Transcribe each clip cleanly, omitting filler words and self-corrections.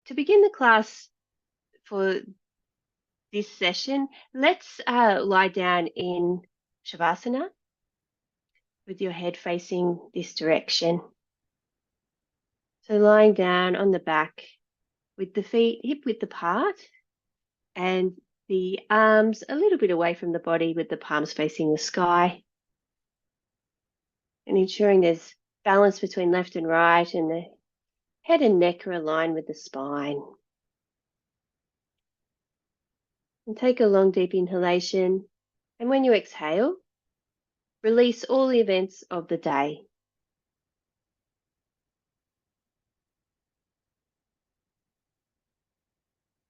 To begin the class for this session, let's lie down in Shavasana with your head facing this direction. So lying down on the back with the feet hip-width apart and the arms a little bit away from the body with the palms facing the sky. And ensuring there's balance between left and right and the head and neck are aligned with the spine. And take a long, deep inhalation. And when you exhale, release all the events of the day.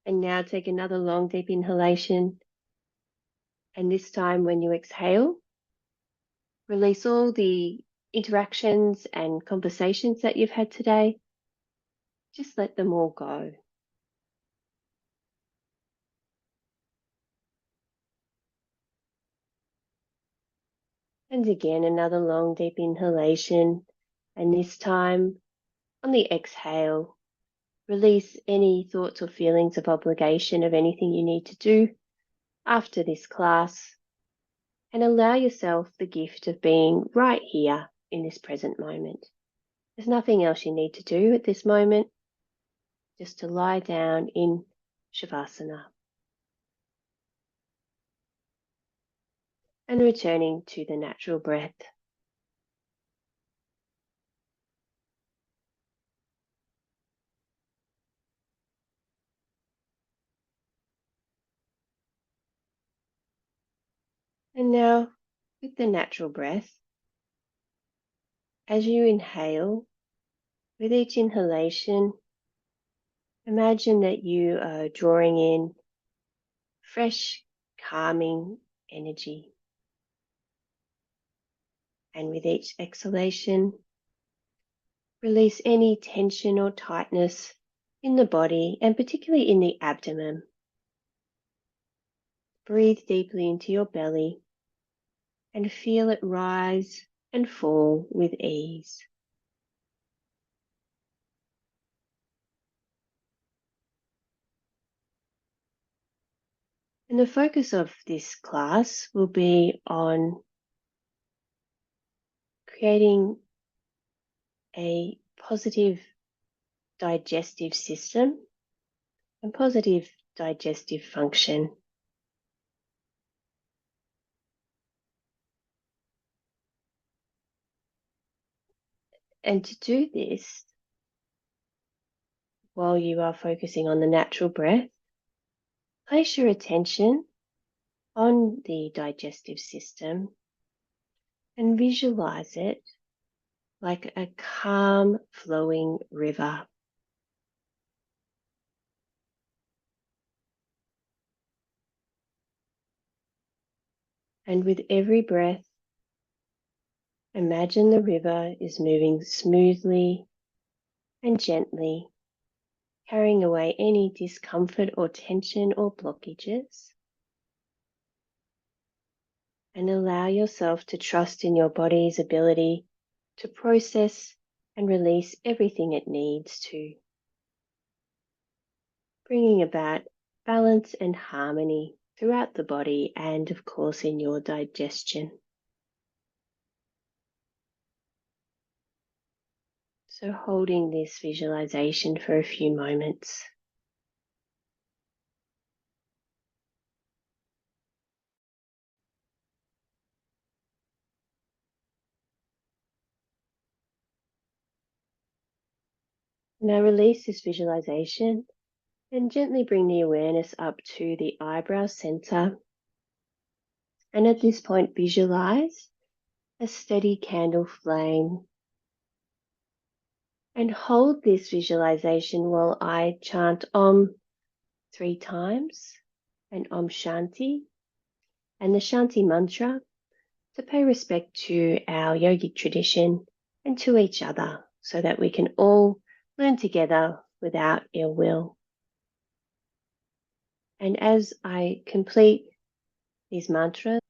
And now take another long, deep inhalation. And this time when you exhale, release all the interactions and conversations that you've had today. Just let them all go. And again, another long, deep inhalation. And this time, on the exhale, release any thoughts or feelings of obligation of anything you need to do after this class. And allow yourself the gift of being right here in this present moment. There's nothing else you need to do at this moment, just to lie down in Shavasana. And returning to the natural breath. And now, with the natural breath, as you inhale, with each inhalation, imagine that you are drawing in fresh, calming energy. And with each exhalation, release any tension or tightness in the body and particularly in the abdomen. Breathe deeply into your belly and feel it rise and fall with ease. And the focus of this class will be on creating a positive digestive system and positive digestive function. And to do this, while you are focusing on the natural breath, place your attention on the digestive system and visualize it like a calm flowing river. And with every breath, imagine the river is moving smoothly and gently, carrying away any discomfort or tension or blockages. And allow yourself to trust in your body's ability to process and release everything it needs to, bringing about balance and harmony throughout the body and, of course, in your digestion. So holding this visualization for a few moments. Now release this visualization and gently bring the awareness up to the eyebrow center. And at this point, visualize a steady candle flame. And hold this visualization while I chant Om 3 times and Om Shanti and the Shanti mantra to pay respect to our yogic tradition and to each other so that we can all learn together without ill will. And as I complete these mantras,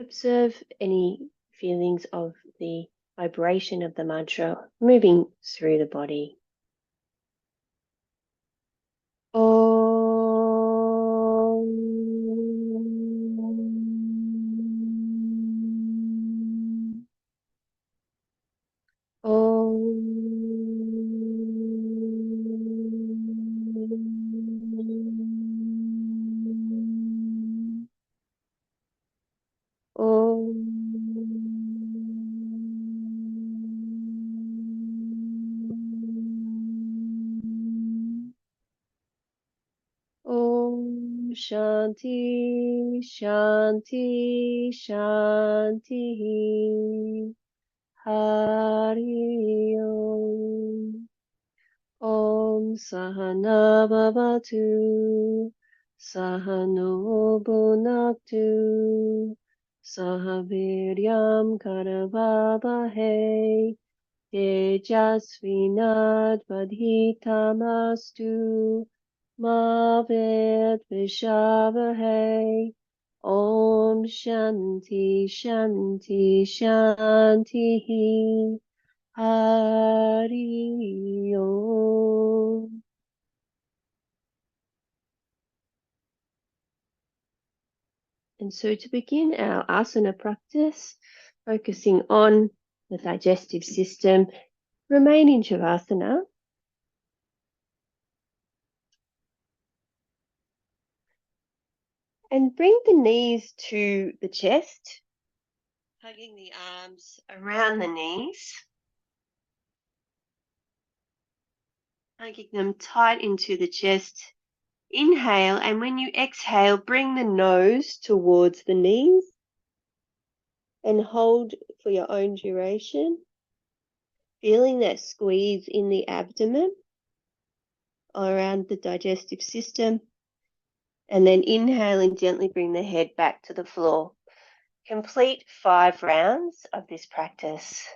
observe any feelings of the vibration of the mantra moving through the body. Shanti, Shanti, Shanti. Hari Om. Om Sahana Bhavatu, Sahano Bhunaktu, Sahaviryam Karavavahe, Tejasvinadvadhitamastu, Ma Vidvishavahe. Om Shanti Shanti Shanti. Hari Om. And so to begin our asana practice, focusing on the digestive system, remain in Shavasana. And bring the knees to the chest, hugging the arms around the knees, hugging them tight into the chest. Inhale, and when you exhale, bring the nose towards the knees and hold for your own duration. Feeling that squeeze in the abdomen around the digestive system. And then inhale and gently bring the head back to the floor. Complete 5 rounds of this practice.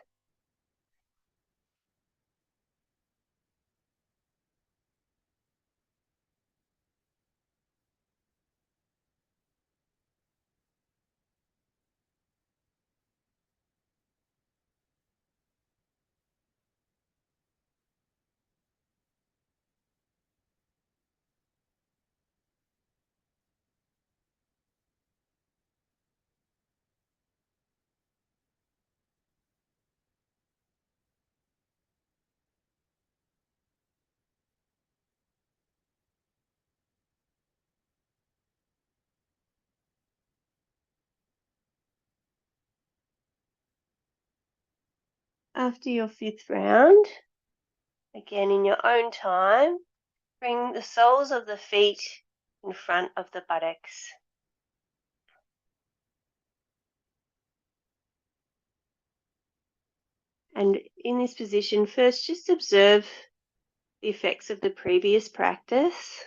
After your 5th round, again in your own time, bring the soles of the feet in front of the buttocks. And in this position, first just observe the effects of the previous practice.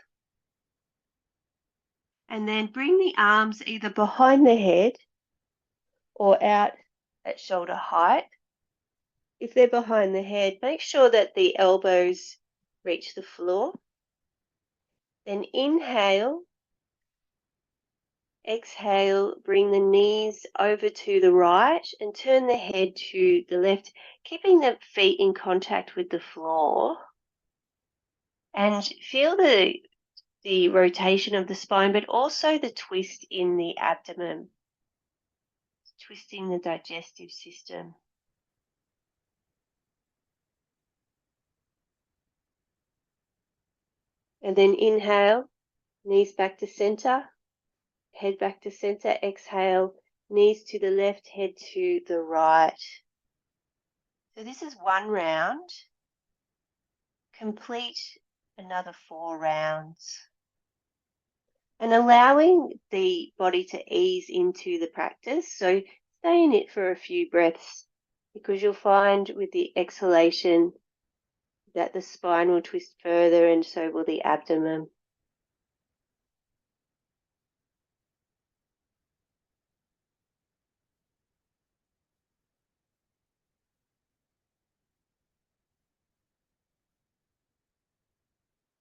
And then bring the arms either behind the head or out at shoulder height. If they're behind the head, make sure that the elbows reach the floor. Then inhale, exhale, bring the knees over to the right and turn the head to the left, keeping the feet in contact with the floor. And feel the rotation of the spine, but also the twist in the abdomen, twisting the digestive system. And then inhale, knees back to center, head back to center. Exhale, knees to the left, head to the right. So this is 1 round. Complete another 4 rounds. And allowing the body to ease into the practice. So stay in it for a few breaths, because you'll find with the exhalation that the spine will twist further and so will the abdomen.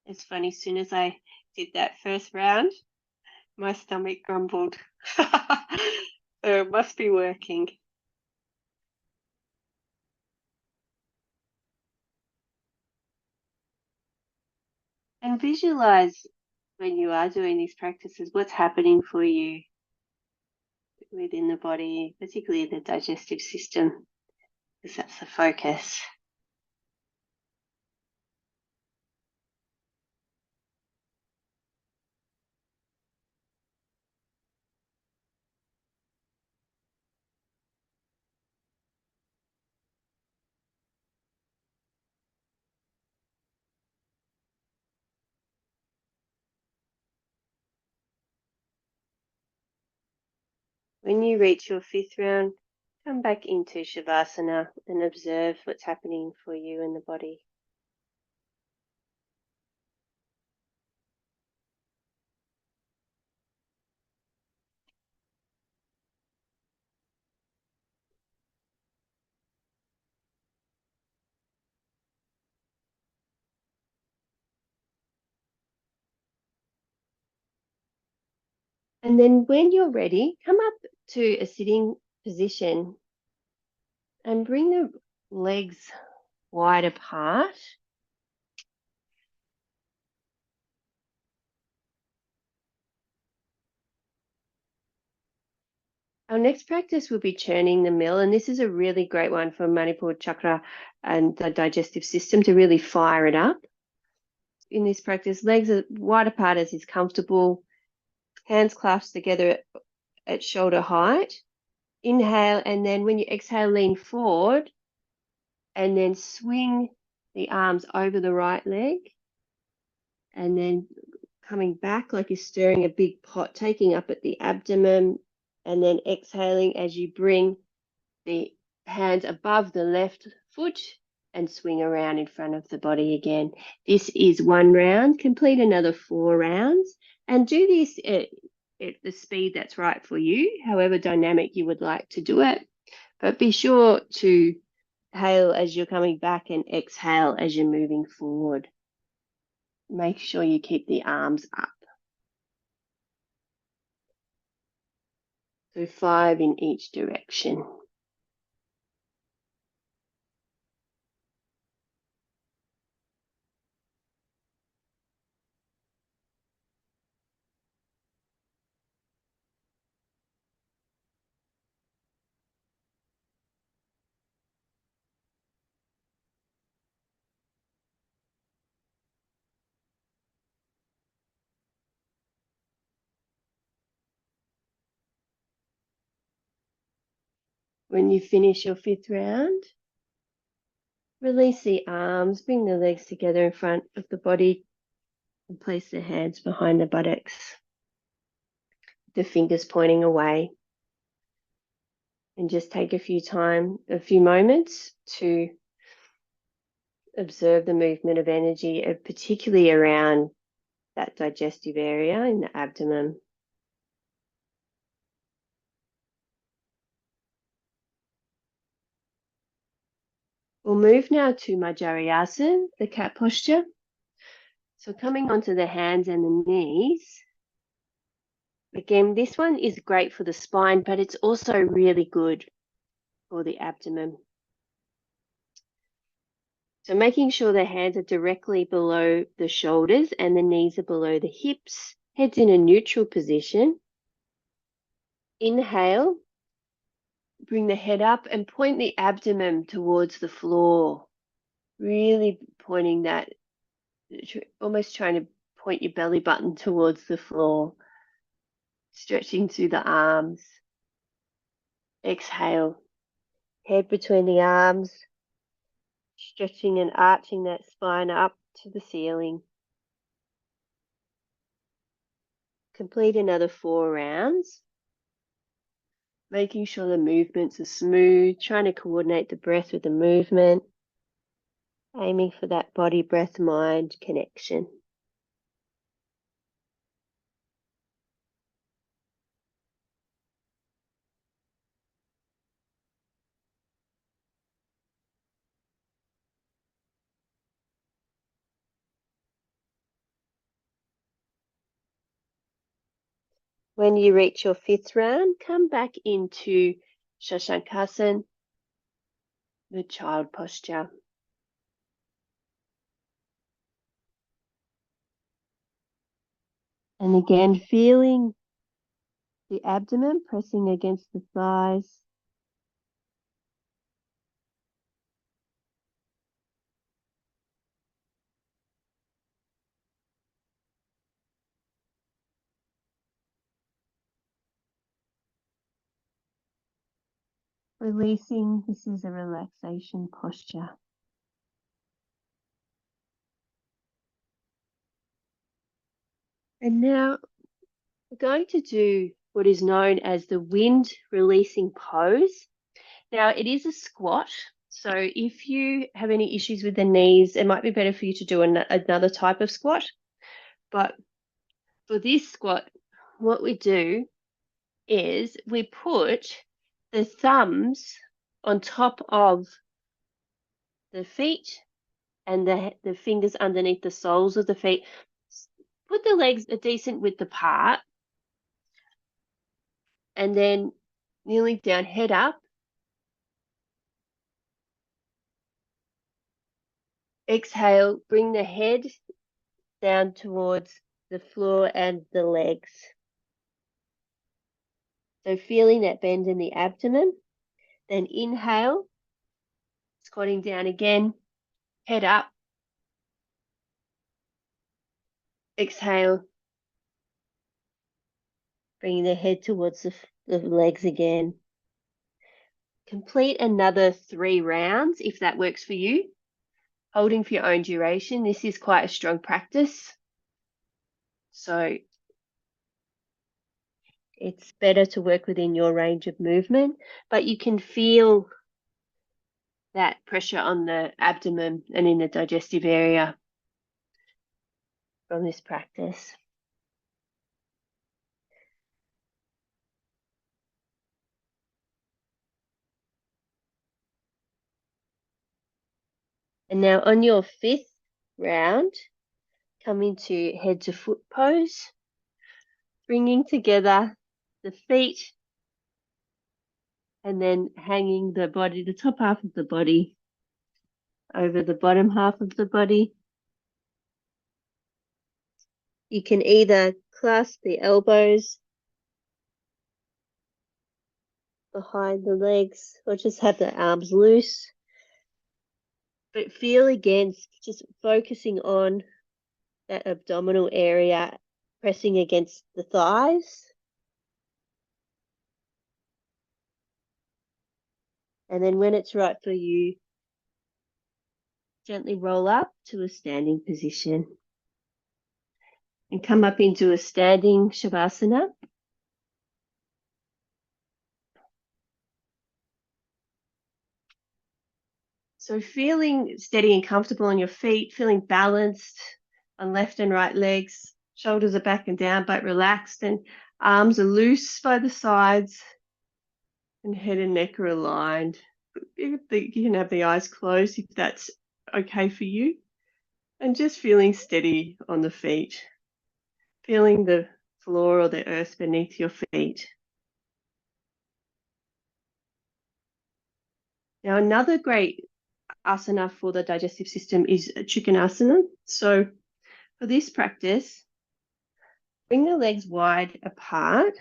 It's funny, as soon as I did that first round, my stomach grumbled. So it must be working. And visualize when you are doing these practices, what's happening for you within the body, particularly the digestive system, because that's the focus. When you reach your 5th round, come back into Shavasana and observe what's happening for you in the body. And then when you're ready, come up to a sitting position and bring the legs wide apart. Our next practice will be churning the mill, and this is a really great one for Manipur chakra and the digestive system to really fire it up. In this practice, legs are wide apart as is comfortable, hands clasped together at shoulder height. Inhale, and then when you exhale, lean forward and then swing the arms over the right leg, and then coming back like you're stirring a big pot, taking up at the abdomen, and then exhaling as you bring the hands above the left foot and swing around in front of the body again. This is 1 round. Complete another 4 rounds and do this at the speed that's right for you, however dynamic you would like to do it. But be sure to inhale as you're coming back and exhale as you're moving forward. Make sure you keep the arms up. So 5 in each direction. When you finish your 5th round, release the arms, bring the legs together in front of the body and place the hands behind the buttocks, the fingers pointing away. And just take a few moments to observe the movement of energy, particularly around that digestive area in the abdomen. We'll move now to Marjariasana, the cat posture. So coming onto the hands and the knees. Again, this one is great for the spine, but it's also really good for the abdomen. So making sure the hands are directly below the shoulders and the knees are below the hips. Head's in a neutral position. Inhale, bring the head up and point the abdomen towards the floor. Really pointing that, almost trying to point your belly button towards the floor. Stretching through the arms. Exhale, head between the arms, stretching and arching that spine up to the ceiling. Complete another 4 rounds. Making sure the movements are smooth, trying to coordinate the breath with the movement, aiming for that body, breath, mind connection. When you reach your 5th round, come back into Shashankasana, the child posture. And again, feeling the abdomen pressing against the thighs. Releasing, this is a relaxation posture. And now we're going to do what is known as the wind releasing pose. Now, it is a squat, so if you have any issues with the knees, it might be better for you to do another type of squat. But for this squat, what we do is we put the thumbs on top of the feet and the fingers underneath the soles of the feet. Put the legs a decent width apart, and then kneeling down, head up. Exhale, bring the head down towards the floor and the legs. So feeling that bend in the abdomen. Then inhale, squatting down again, head up. Exhale, bringing the head towards the legs again. Complete another 3 rounds if that works for you. Holding for your own duration. This is quite a strong practice. So it's better to work within your range of movement, but you can feel that pressure on the abdomen and in the digestive area from this practice. And now on your 5th round, come into head to foot pose, bringing together the feet and then hanging the body, the top half of the body over the bottom half of the body. You can either clasp the elbows behind the legs or just have the arms loose. But feel again, just focusing on that abdominal area, pressing against the thighs. And then when it's right for you, gently roll up to a standing position. And come up into a standing Shavasana. So feeling steady and comfortable on your feet, feeling balanced on left and right legs, shoulders are back and down but relaxed, and arms are loose by the sides, and head and neck are aligned. You can have the eyes closed if that's okay for you, and just feeling steady on the feet, feeling the floor or the earth beneath your feet. Now, another great asana for the digestive system is Trikonasana. So for this practice, bring the legs wide apart.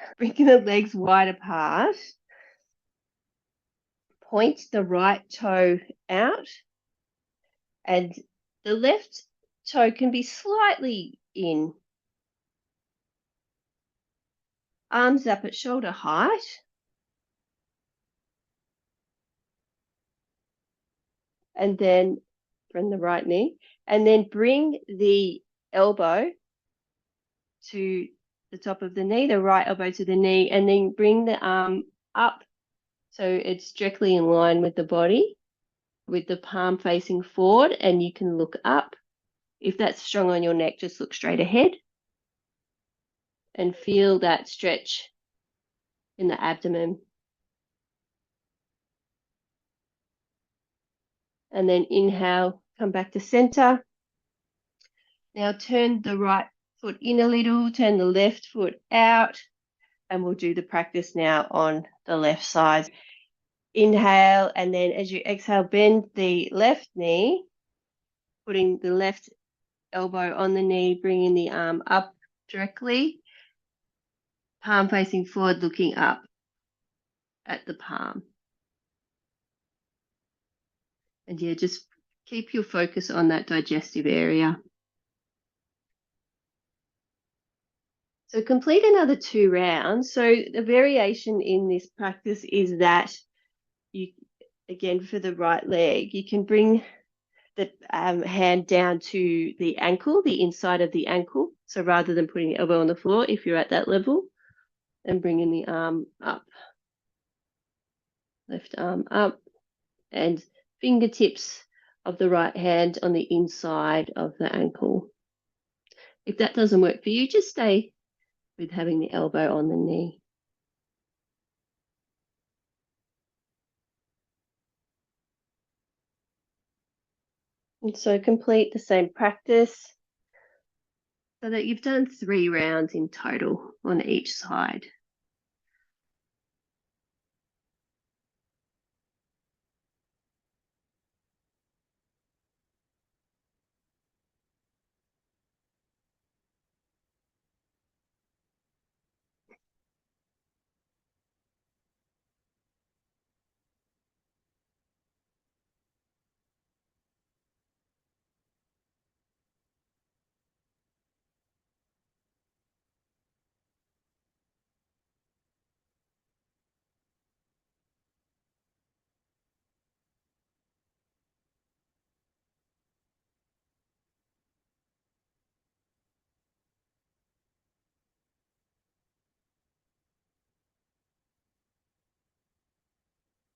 Point the right toe out, and the left toe can be slightly in. Arms up at shoulder height. And then from the right knee, and then bring the elbow to the top of the knee, the right elbow to the knee, and then bring the arm up so it's directly in line with the body, with the palm facing forward, and you can look up. If that's strong on your neck, just look straight ahead and feel that stretch in the abdomen. And then inhale, come back to center. Now turn the right foot in a little, turn the left foot out, and we'll do the practice now on the left side. Inhale, and then as you exhale, bend the left knee, putting the left elbow on the knee, bringing the arm up directly, palm facing forward, looking up at the palm. And yeah, just keep your focus on that digestive area. So complete another 2 rounds. So the variation in this practice is that you, again, for the right leg, you can bring the hand down to the ankle, the inside of the ankle. So rather than putting the elbow on the floor, if you're at that level, and bringing the arm up. Left arm up, and fingertips of the right hand on the inside of the ankle. If that doesn't work for you, just stay with having the elbow on the knee. And so complete the same practice so that you've done 3 rounds in total on each side.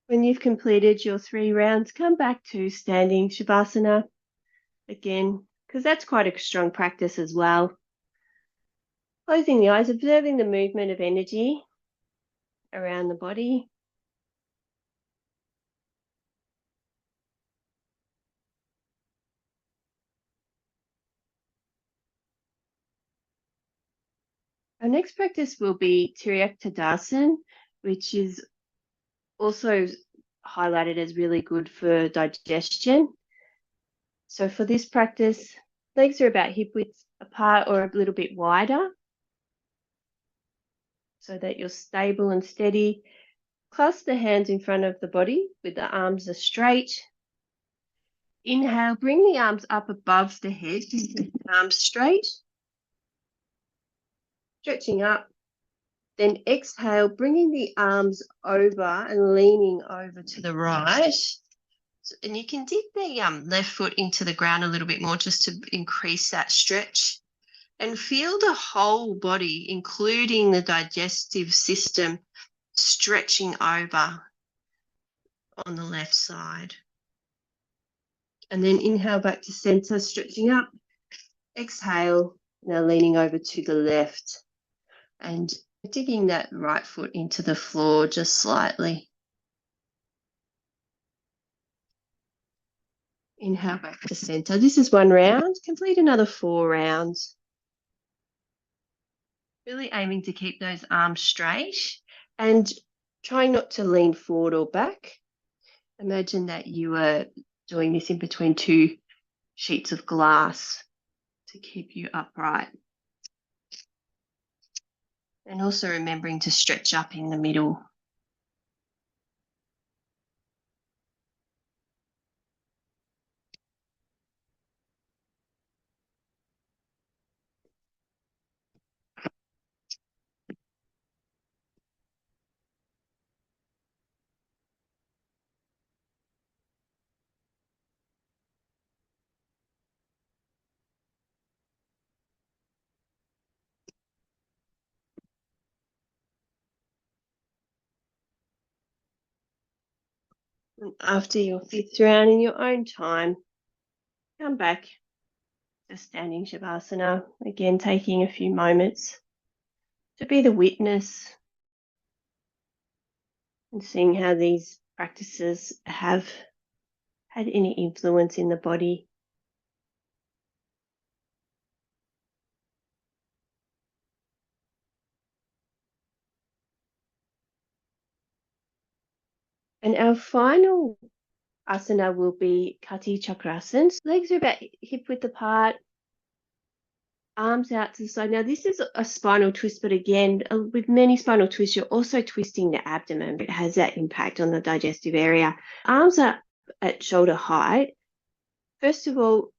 When you've completed your 3 rounds, come back to standing Shavasana again, because that's quite a strong practice as well. Closing the eyes, observing the movement of energy around the body. Our next practice will be Trikonasana, which is also highlighted as really good for digestion. So for this practice, legs are about hip width apart or a little bit wider so that you're stable and steady. Clasp the hands in front of the body with the arms are straight. Inhale, bring the arms up above the head, arms straight, stretching up. Then exhale, bringing the arms over and leaning over to the right. And you can dig the left foot into the ground a little bit more just to increase that stretch. And feel the whole body, including the digestive system, stretching over on the left side. And then inhale back to center, stretching up. Exhale, now leaning over to the left and digging that right foot into the floor just slightly. Inhale back to center. This is 1 round. Complete another 4 rounds. Really aiming to keep those arms straight and trying not to lean forward or back. Imagine that you are doing this in between 2 sheets of glass to keep you upright. And also remembering to stretch up in the middle. And after your 5th round in your own time, come back to standing Shavasana. Again, taking a few moments to be the witness and seeing how these practices have had any influence in the body. And our final asana will be Kati Chakrasana. Legs are about hip width apart, arms out to the side. Now, this is a spinal twist, but again, with many spinal twists, you're also twisting the abdomen. It has that impact on the digestive area. Arms are at shoulder height. First of all,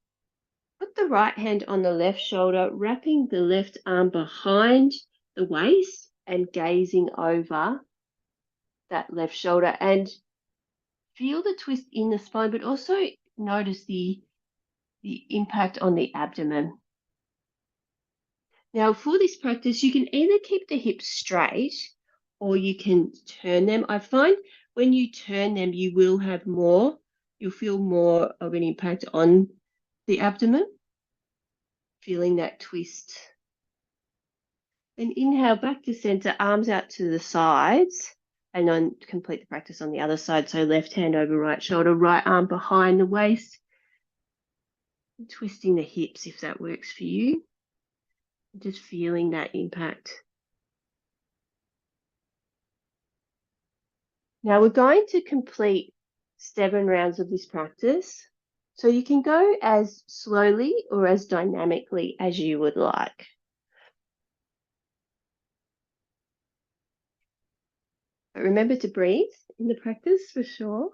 put the right hand on the left shoulder, wrapping the left arm behind the waist and gazing over that left shoulder. And feel the twist in the spine, but also notice the impact on the abdomen. Now, for this practice, you can either keep the hips straight or you can turn them. I find when you turn them, you'll feel more of an impact on the abdomen, feeling that twist. Then inhale back to center, arms out to the sides, and then complete the practice on the other side. So left hand over right shoulder, right arm behind the waist, twisting the hips if that works for you. Just feeling that impact. Now we're going to complete 7 rounds of this practice. So you can go as slowly or as dynamically as you would like. But remember to breathe in the practice for sure.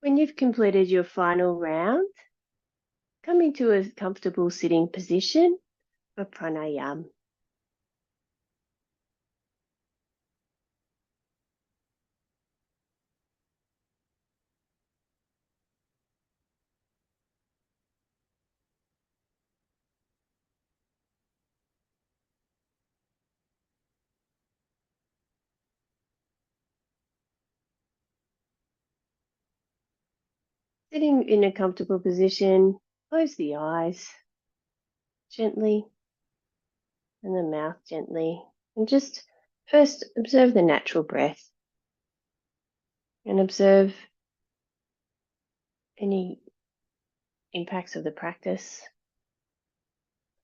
When you've completed your final round, come into a comfortable sitting position for pranayama. Sitting in a comfortable position, close the eyes gently and the mouth gently. And just first observe the natural breath and observe any impacts of the practice,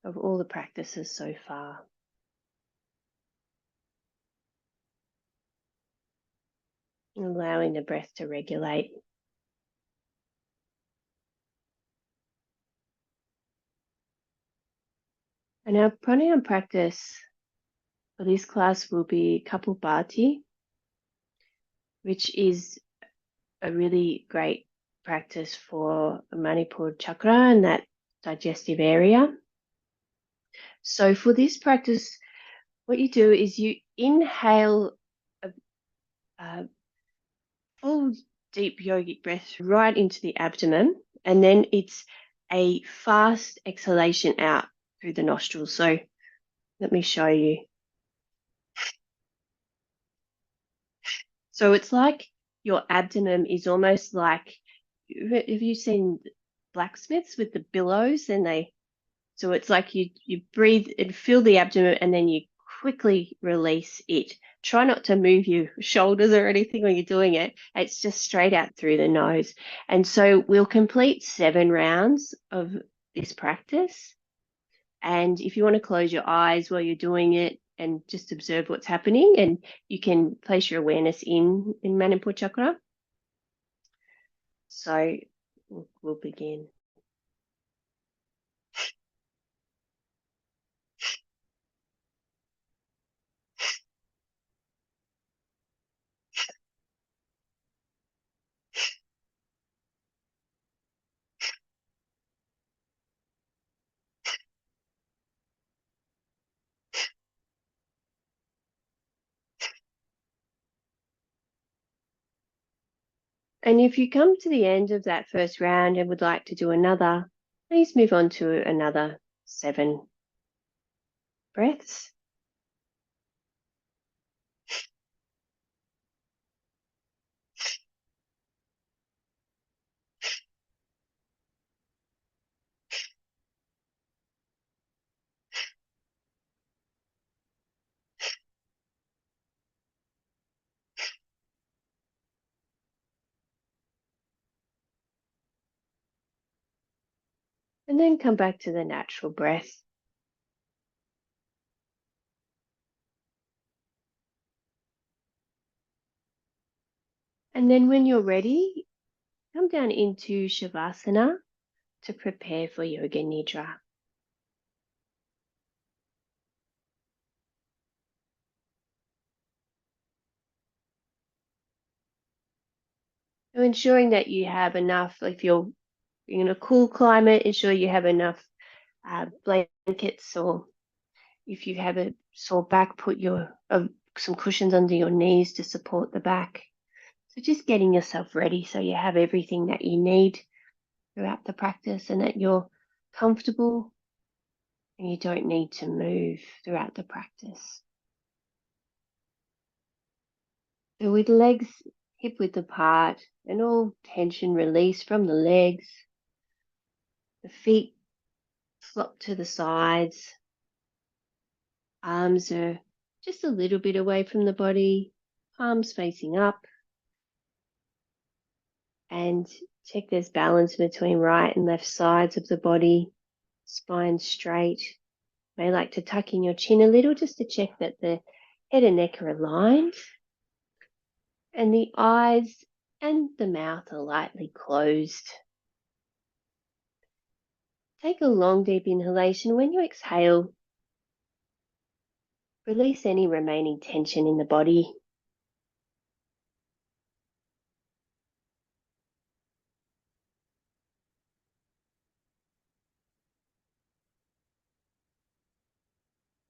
of all the practices so far. Allowing the breath to regulate. And our pranayama practice for this class will be Kapalbhati, which is a really great practice for Manipur chakra and that digestive area. So for this practice, what you do is you inhale a full deep yogic breath right into the abdomen, and then it's a fast exhalation out through the nostrils. So let me show you. So it's like your abdomen is almost like, have you seen blacksmiths with the billows? So it's like you breathe and fill the abdomen and then you quickly release it. Try not to move your shoulders or anything when you're doing it. It's just straight out through the nose. And so we'll complete 7 rounds of this practice. And if you want to close your eyes while you're doing it and just observe what's happening, and you can place your awareness in Manipur chakra. So we'll begin. And if you come to the end of that first round and would like to do another, please move on to another 7 breaths. And then come back to the natural breath. And then when you're ready, come down into Shavasana to prepare for Yoga Nidra. So ensuring that you have enough, if you're in a cool climate, ensure you have enough blankets, or if you have a sore back, put some cushions under your knees to support the back. So just getting yourself ready so you have everything that you need throughout the practice and that you're comfortable and you don't need to move throughout the practice. So with legs hip width apart and all tension released from the legs, the feet flop to the sides, arms are just a little bit away from the body, palms facing up, and check there's balance between right and left sides of the body, spine straight. May like to tuck in your chin a little just to check that the head and neck are aligned and the eyes and the mouth are lightly closed. Take a long deep inhalation. When you exhale, release any remaining tension in the body.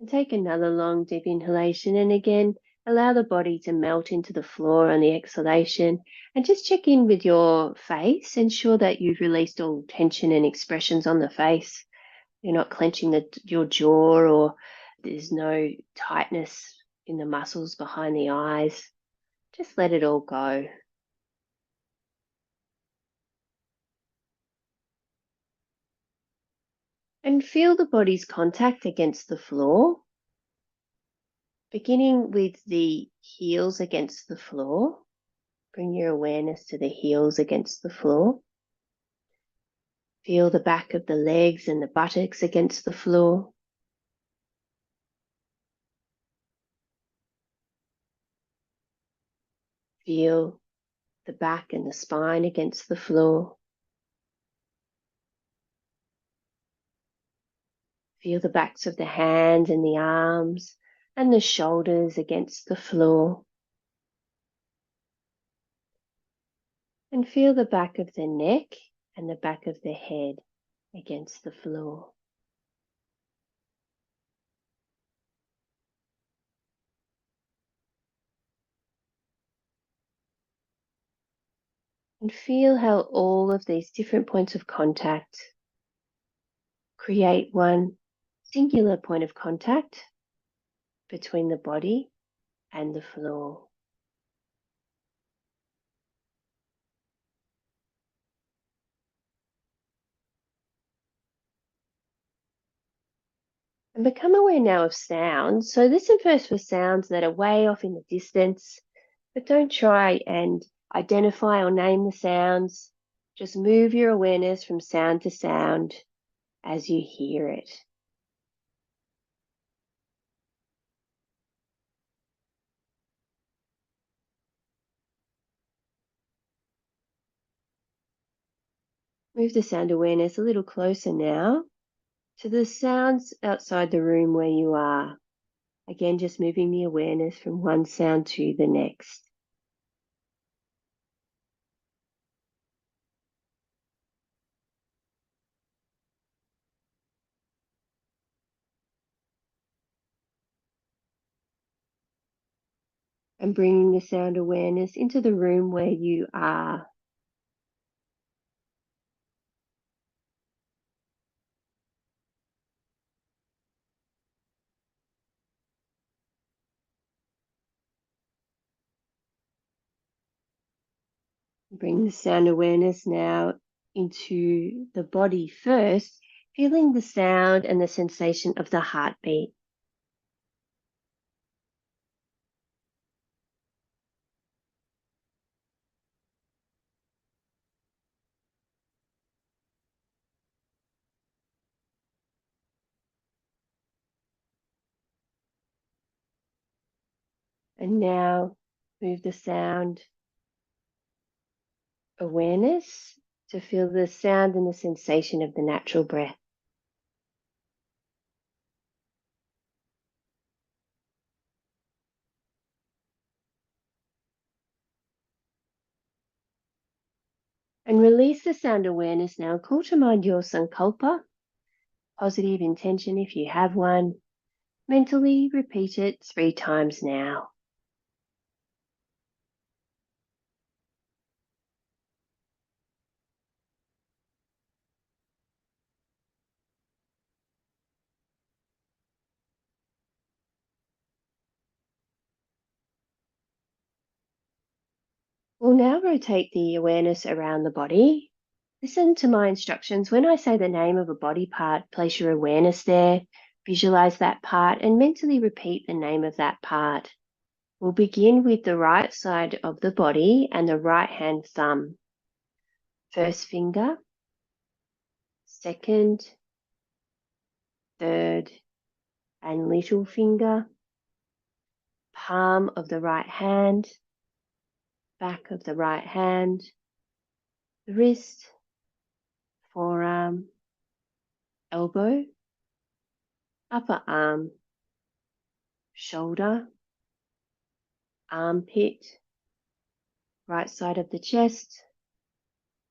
And take another long deep inhalation, and again allow the body to melt into the floor on the exhalation, and just check in with your face. Ensure that you've released all tension and expressions on the face. You're not clenching your jaw, or there's no tightness in the muscles behind the eyes. Just let it all go. And feel the body's contact against the floor, beginning with the heels against the floor. Bring your awareness to the heels against the floor. Feel the back of the legs and the buttocks against the floor. Feel the back and the spine against the floor. Feel the backs of the hands and the arms and the shoulders against the floor. And feel the back of the neck and the back of the head against the floor. And feel how all of these different points of contact create one singular point of contact between the body and the floor. And become aware now of sounds. So listen first for sounds that are way off in the distance, but don't try and identify or name the sounds. Just move your awareness from sound to sound as you hear it. Move the sound awareness a little closer now to the sounds outside the room where you are. Again, just moving the awareness from one sound to the next. And bringing the sound awareness into the room where you are. Bring the sound awareness now into the body first, feeling the sound and the sensation of the heartbeat. And now move the sound awareness to feel the sound and the sensation of the natural breath. And release the sound awareness now. Call to mind your Sankalpa, positive intention if you have one. Mentally repeat it 3 times now. We'll now rotate the awareness around the body. Listen to my instructions. When I say the name of a body part, place your awareness there, visualize that part, and mentally repeat the name of that part. We'll begin with the right side of the body and the right hand thumb. First finger, second, third, and little finger. Palm of the right hand, back of the right hand, the wrist, forearm, elbow, upper arm, shoulder, armpit, right side of the chest,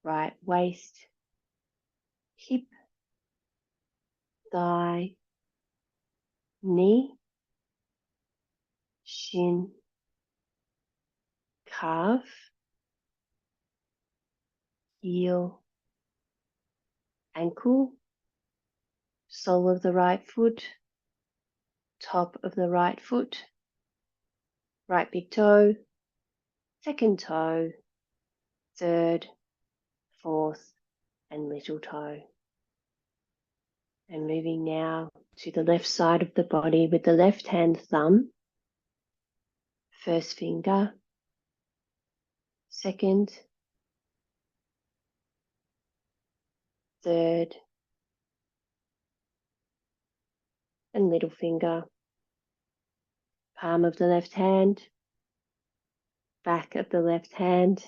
right waist, hip, thigh, knee, shin, calf, heel, ankle, sole of the right foot, top of the right foot, right big toe, second toe, third, fourth, and little toe. And moving now to the left side of the body with the left hand thumb, first finger, second, third, and little finger, palm of the left hand, back of the left hand,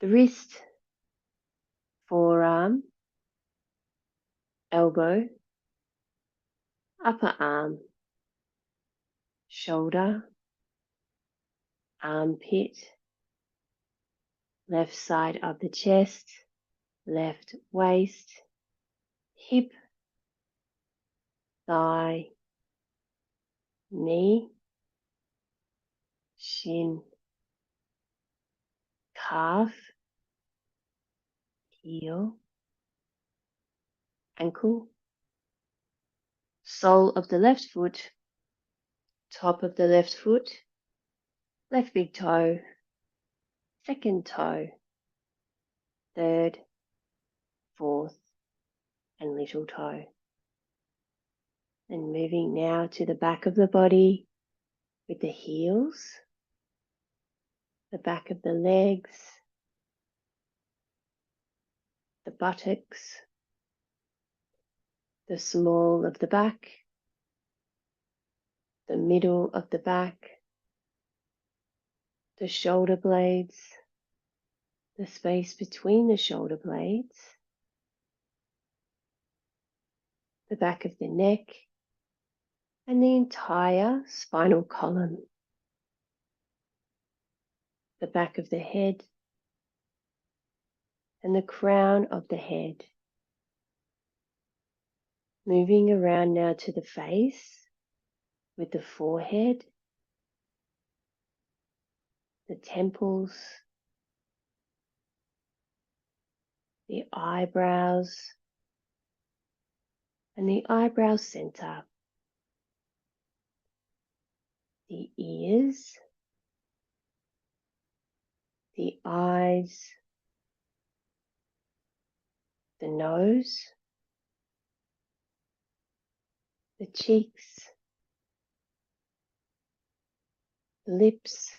the wrist, forearm, elbow, upper arm, shoulder, armpit, left side of the chest, left waist, hip, thigh, knee, shin, calf, heel, ankle, sole of the left foot, top of the left foot, left big toe, second toe, third, fourth, and little toe. And moving now to the back of the body with the heels, the back of the legs, the buttocks, the small of the back, the middle of the back, the shoulder blades, the space between the shoulder blades, the back of the neck, and the entire spinal column, the back of the head, and the crown of the head. Moving around now to the face with the forehead, the temples, the eyebrows, and the eyebrow center, the ears, the eyes, the nose, the cheeks, the lips,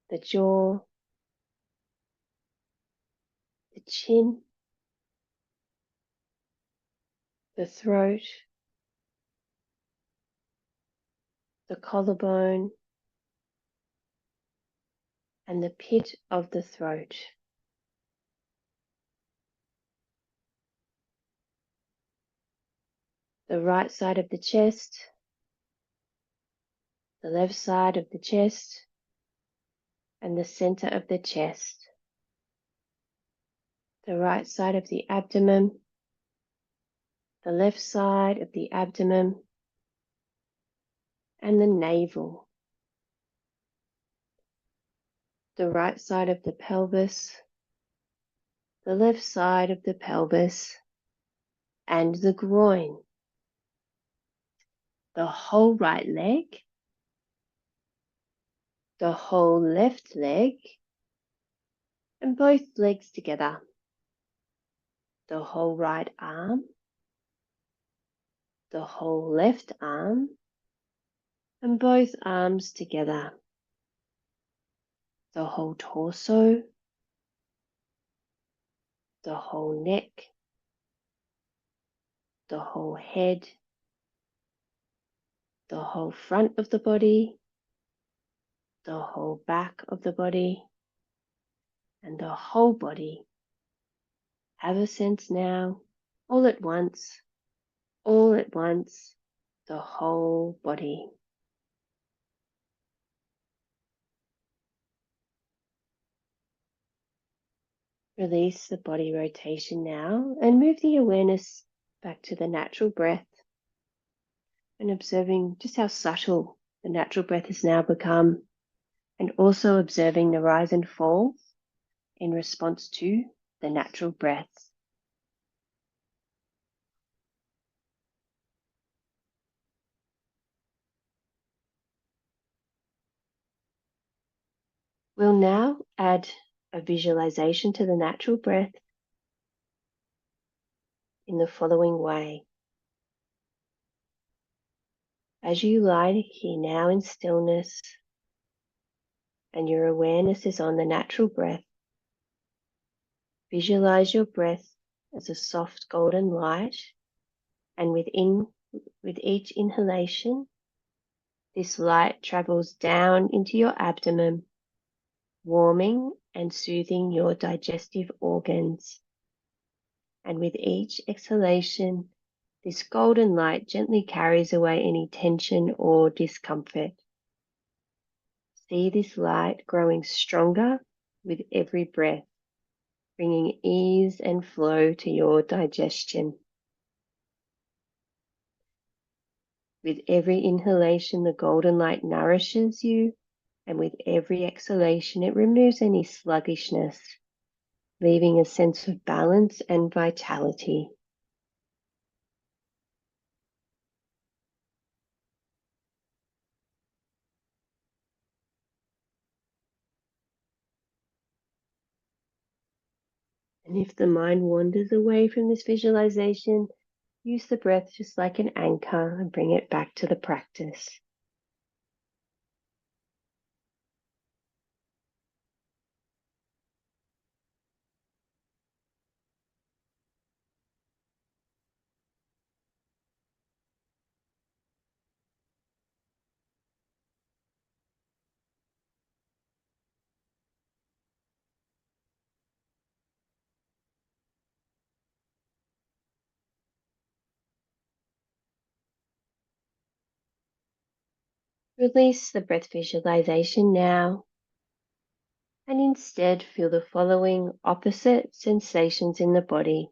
the jaw, the chin, the throat, the collarbone, and the pit of the throat. The right side of the chest, the left side of the chest, and the center of the chest. The right side of the abdomen, the left side of the abdomen, and the navel. The right side of the pelvis, the left side of the pelvis, and the groin. The whole right leg, the whole left leg, and both legs together. The whole right arm, the whole left arm, and both arms together. The whole torso, the whole neck, the whole head, the whole front of the body, the whole back of the body, and the whole body. Have a sense now, all at once, the whole body. Release the body rotation now and move the awareness back to the natural breath and observing just how subtle the natural breath has now become, and also observing the rise and fall in response to the natural breath. We'll now add a visualization to the natural breath in the following way. As you lie here now in stillness and your awareness is on the natural breath, visualize your breath as a soft golden light, and with each inhalation, this light travels down into your abdomen, warming and soothing your digestive organs. And with each exhalation, this golden light gently carries away any tension or discomfort. See this light growing stronger with every breath, bringing ease and flow to your digestion. With every inhalation, the golden light nourishes you, and with every exhalation, it removes any sluggishness, leaving a sense of balance and vitality. And if the mind wanders away from this visualization, use the breath just like an anchor and bring it back to the practice. Release the breath visualization now, and instead feel the following opposite sensations in the body.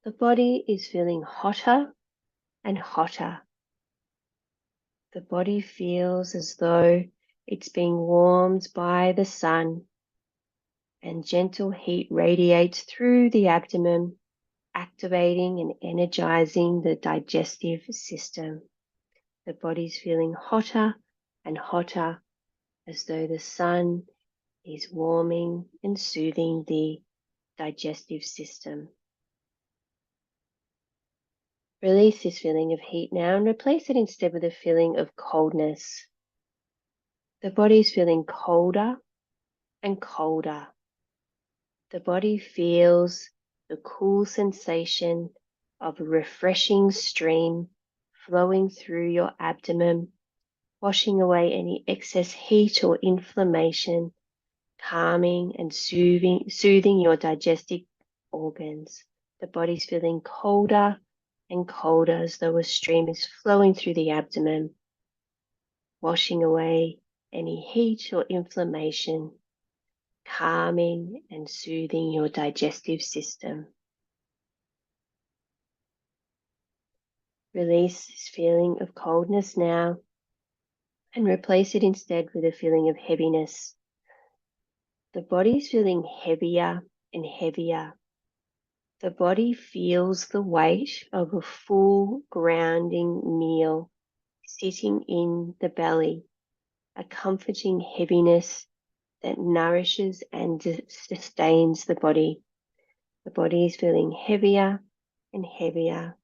The body is feeling hotter and hotter. The body feels as though it's being warmed by the sun, and gentle heat radiates through the abdomen, activating and energizing the digestive system. The body's feeling hotter and hotter, as though the sun is warming and soothing the digestive system. Release this feeling of heat now and replace it instead with a feeling of coldness. The body is feeling colder and colder. The body feels the cool sensation of a refreshing stream flowing through your abdomen, washing away any excess heat or inflammation, calming and soothing your digestive organs. The body's feeling colder and colder as though a stream is flowing through the abdomen, washing away any heat or inflammation, calming and soothing your digestive system. Release this feeling of coldness now and replace it instead with a feeling of heaviness. The body is feeling heavier and heavier. The body feels the weight of a full grounding meal sitting in the belly, a comforting heaviness that nourishes and sustains the body. The body is feeling heavier and heavier,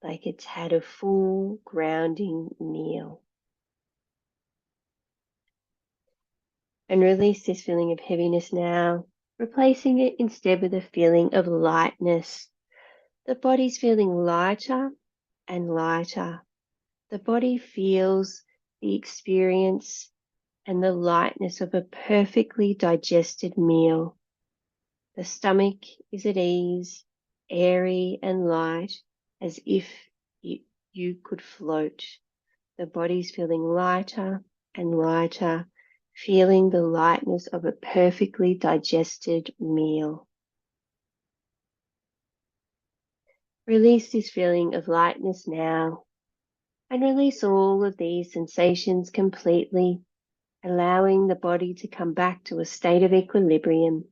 like it's had a full grounding meal. And release this feeling of heaviness now, replacing it instead with a feeling of lightness. The body's feeling lighter and lighter. The body feels the experience and the lightness of a perfectly digested meal. The stomach is at ease, airy and light, as if you could float. The body's feeling lighter and lighter, feeling the lightness of a perfectly digested meal. Release this feeling of lightness now and release all of these sensations completely, allowing the body to come back to a state of equilibrium.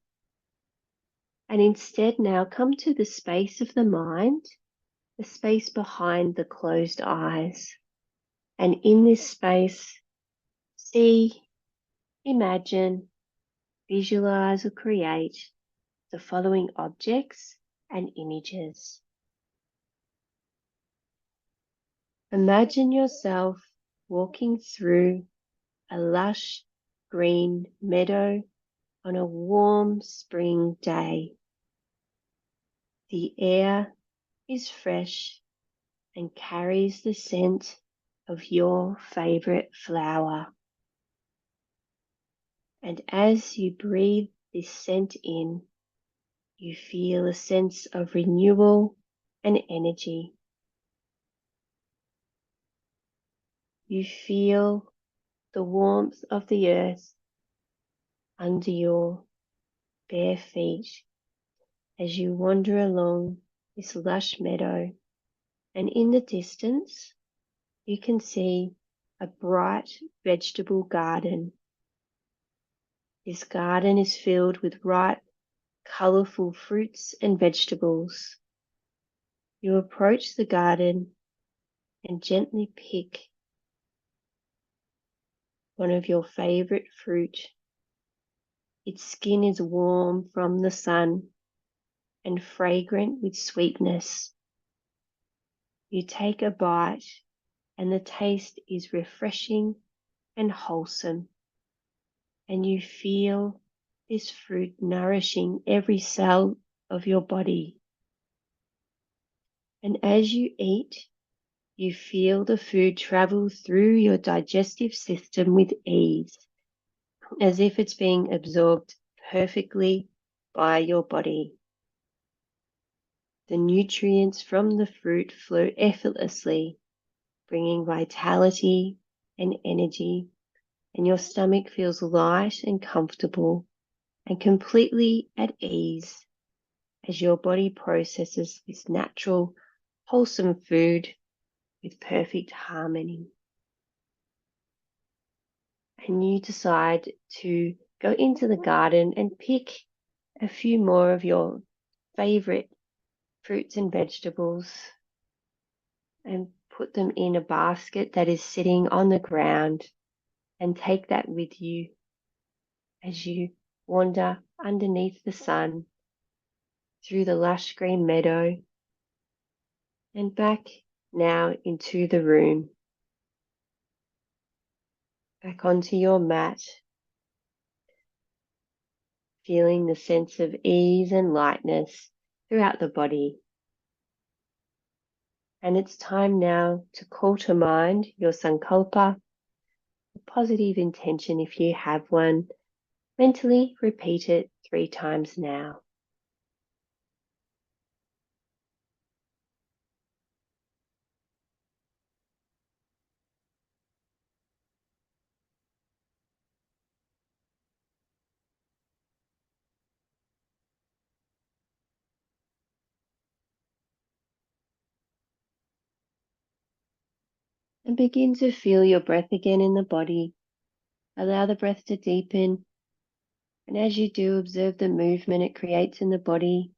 And instead now come to the space of the mind, the space behind the closed eyes. And in this space, see, imagine, visualize or create the following objects and images. Imagine yourself walking through a lush green meadow on a warm spring day. The air is fresh and carries the scent of your favorite flower. And as you breathe this scent in, you feel a sense of renewal and energy. You feel the warmth of the earth under your bare feet as you wander along this lush meadow, and in the distance you can see a bright vegetable garden. This garden is filled with ripe, colourful fruits and vegetables. You approach the garden and gently pick one of your favourite fruit. Its skin is warm from the sun and fragrant with sweetness. You take a bite and the taste is refreshing and wholesome, and you feel this fruit nourishing every cell of your body. And as you eat, you feel the food travel through your digestive system with ease, as if it's being absorbed perfectly by your body. The nutrients from the fruit flow effortlessly, bringing vitality and energy, and your stomach feels light and comfortable and completely at ease as your body processes this natural, wholesome food with perfect harmony. And you decide to go into the garden and pick a few more of your favorite fruits and vegetables and put them in a basket that is sitting on the ground, and take that with you as you wander underneath the sun through the lush green meadow and back now into the room, back onto your mat, feeling the sense of ease and lightness throughout the body. And it's time now to call to mind your Sankalpa, a positive intention if you have one. Mentally repeat it 3 times now. And begin to feel your breath again in the body. Allow the breath to deepen. And as you do, observe the movement it creates in the body.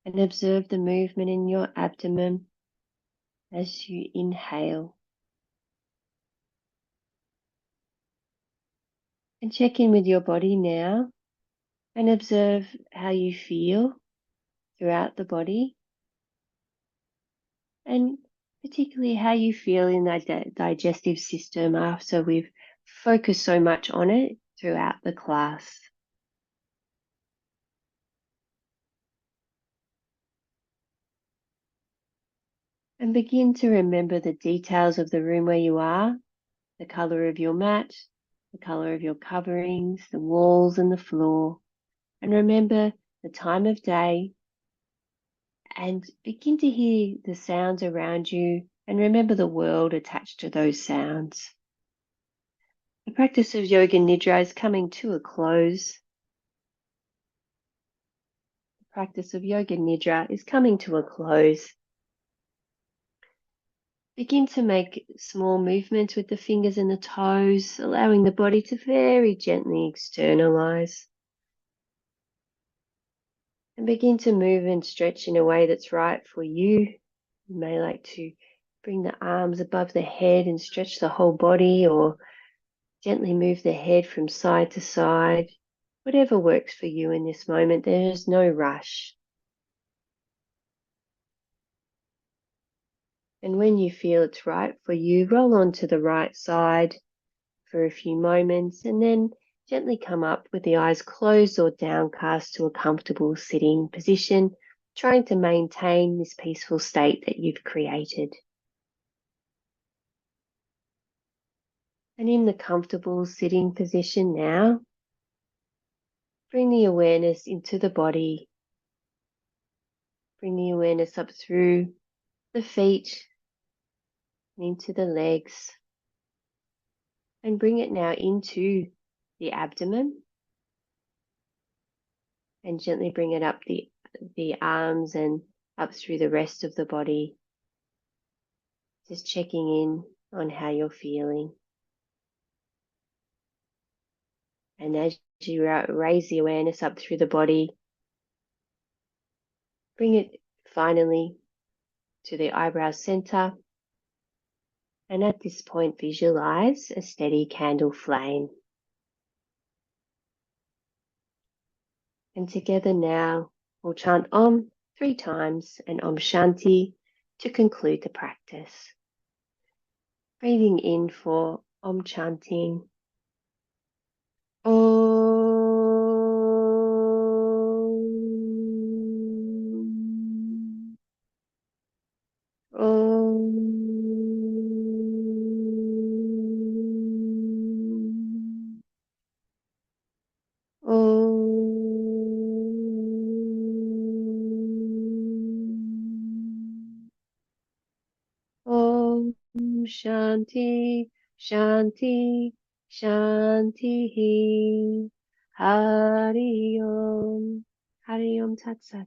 And observe the movement in your abdomen as you inhale. And check in with your body now and observe how you feel throughout the body, and particularly how you feel in the digestive system after we've focused so much on it throughout the class. And begin to remember the details of the room where you are, the colour of your mat, the colour of your coverings, the walls and the floor. And remember the time of day, and begin to hear the sounds around you, and remember the world attached to those sounds. The practice of Yoga Nidra is coming to a close. The practice of Yoga Nidra is coming to a close. Begin to make small movements with the fingers and the toes, allowing the body to very gently externalize. And begin to move and stretch in a way that's right for you. You may like to bring the arms above the head and stretch the whole body, or gently move the head from side to side. Whatever works for you in this moment, there is no rush. And when you feel it's right for you, roll onto the right side for a few moments, and then gently come up with the eyes closed or downcast to a comfortable sitting position, trying to maintain this peaceful state that you've created. And in the comfortable sitting position now, bring the awareness into the body. Bring the awareness up through the feet and into the legs. And bring it now into the abdomen. And gently bring it up the arms and up through the rest of the body. Just checking in on how you're feeling. And as you raise the awareness up through the body, bring it finally to the eyebrow center. And at this point, visualize a steady candle flame. And together now, we'll chant Om 3 times and Om Shanti to conclude the practice. Breathing in for Om chanting. Om. Om. Om. Om Shanti, Shanti, Shanti. Hari Om. Hari Om Tat Sat.